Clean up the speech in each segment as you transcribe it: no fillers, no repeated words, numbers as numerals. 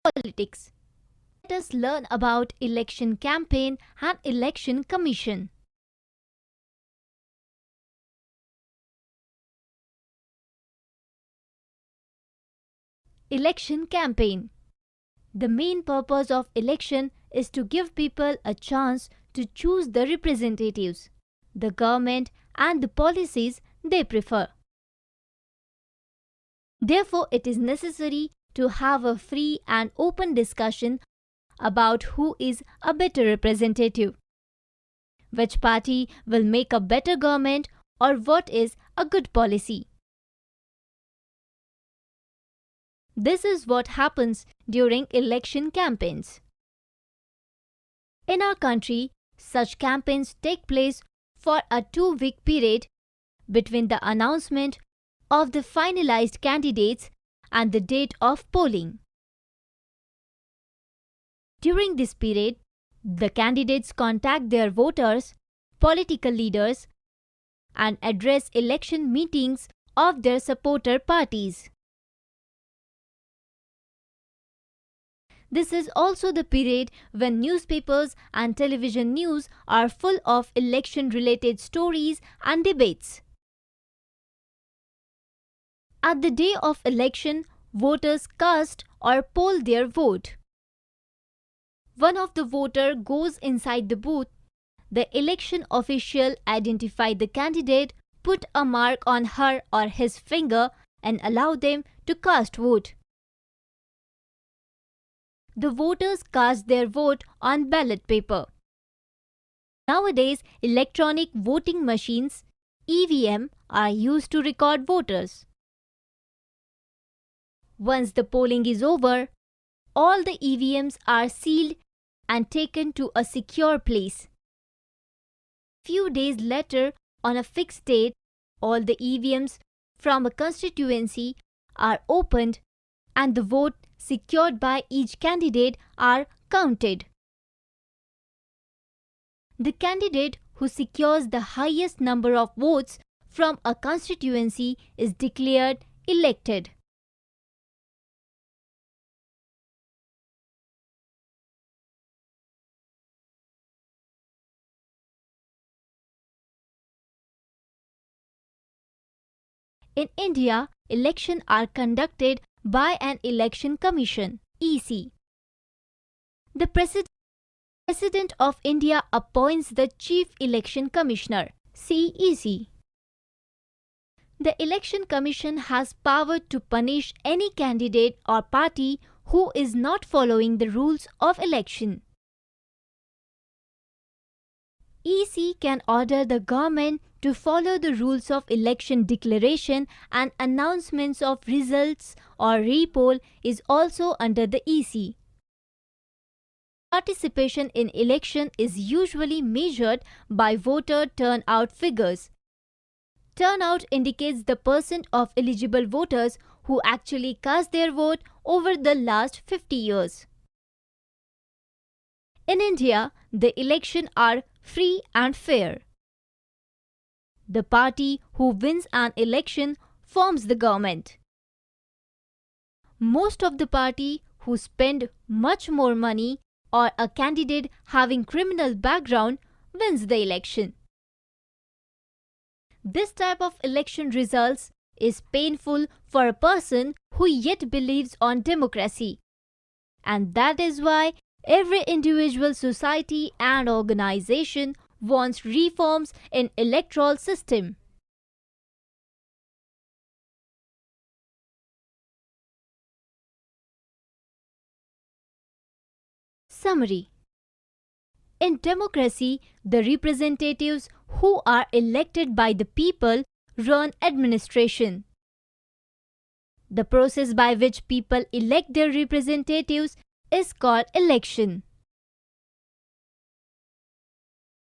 Politics. Let us learn about election campaign and election commission. Election campaign. The main purpose of election is to give people a chance to choose the representatives, the government and the policies they prefer. Therefore, it is necessary to have a free and open discussion about who is a better representative, which party will make a better government, or what is a good policy. This is what happens during election campaigns. In our country, such campaigns take place for a 2-week period between the announcement of the finalized candidates and the date of polling. During this period, the candidates contact their voters, political leaders, and address election meetings of their supporter parties. This is also the period when newspapers and television news are full of election-related stories and debates. At the day of election, voters cast or poll their vote. One of the voter goes inside the booth. The election official identify the candidate, put a mark on her or his finger, and allow them to cast vote. The voters cast their vote on ballot paper. Nowadays, electronic voting machines (EVM) are used to record voters. Once the polling is over, all the EVMs are sealed and taken to a secure place. Few days later, on a fixed date, all the EVMs from a constituency are opened and the vote secured by each candidate are counted. The candidate who secures the highest number of votes from a constituency is declared elected. In India, elections are conducted by an election commission (EC). The President of India appoints the Chief Election Commissioner (CEC). The Election Commission has power to punish any candidate or party who is not following the rules of election. EC can order the government to follow the rules of election declaration, and announcements of results or repoll is also under the EC. Participation in election is usually measured by voter turnout figures. Turnout indicates the percent of eligible voters who actually cast their vote over the last 50 years. In India, the elections are free and fair. The party who wins an election forms the government. Most of the party who spend much more money or a candidate having criminal background wins the election. This type of election results is painful for a person who yet believes on democracy. And that is why every individual society and organization wants reforms in electoral system. Summary. In democracy, the representatives who are elected by the people run administration. The process by which people elect their representatives is called election.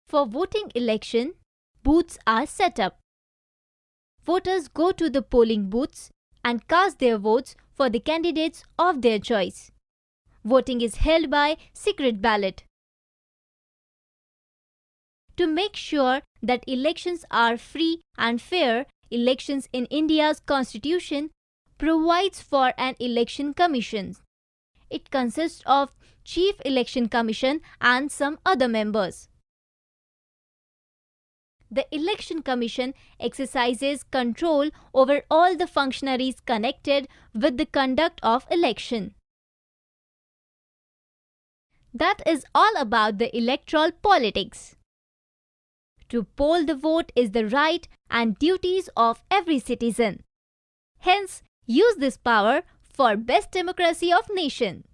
For voting election, booths are set up. Voters go to the polling booths and cast their votes for the candidates of their choice. Voting is held by secret ballot. To make sure that elections are free and fair, elections in India's constitution provides for an election commission. It consists of Chief Election Commission and some other members. The Election Commission exercises control over all the functionaries connected with the conduct of election. That is all about the electoral politics. To poll the vote is the right and duties of every citizen. Hence, use this power for best democracy of nation.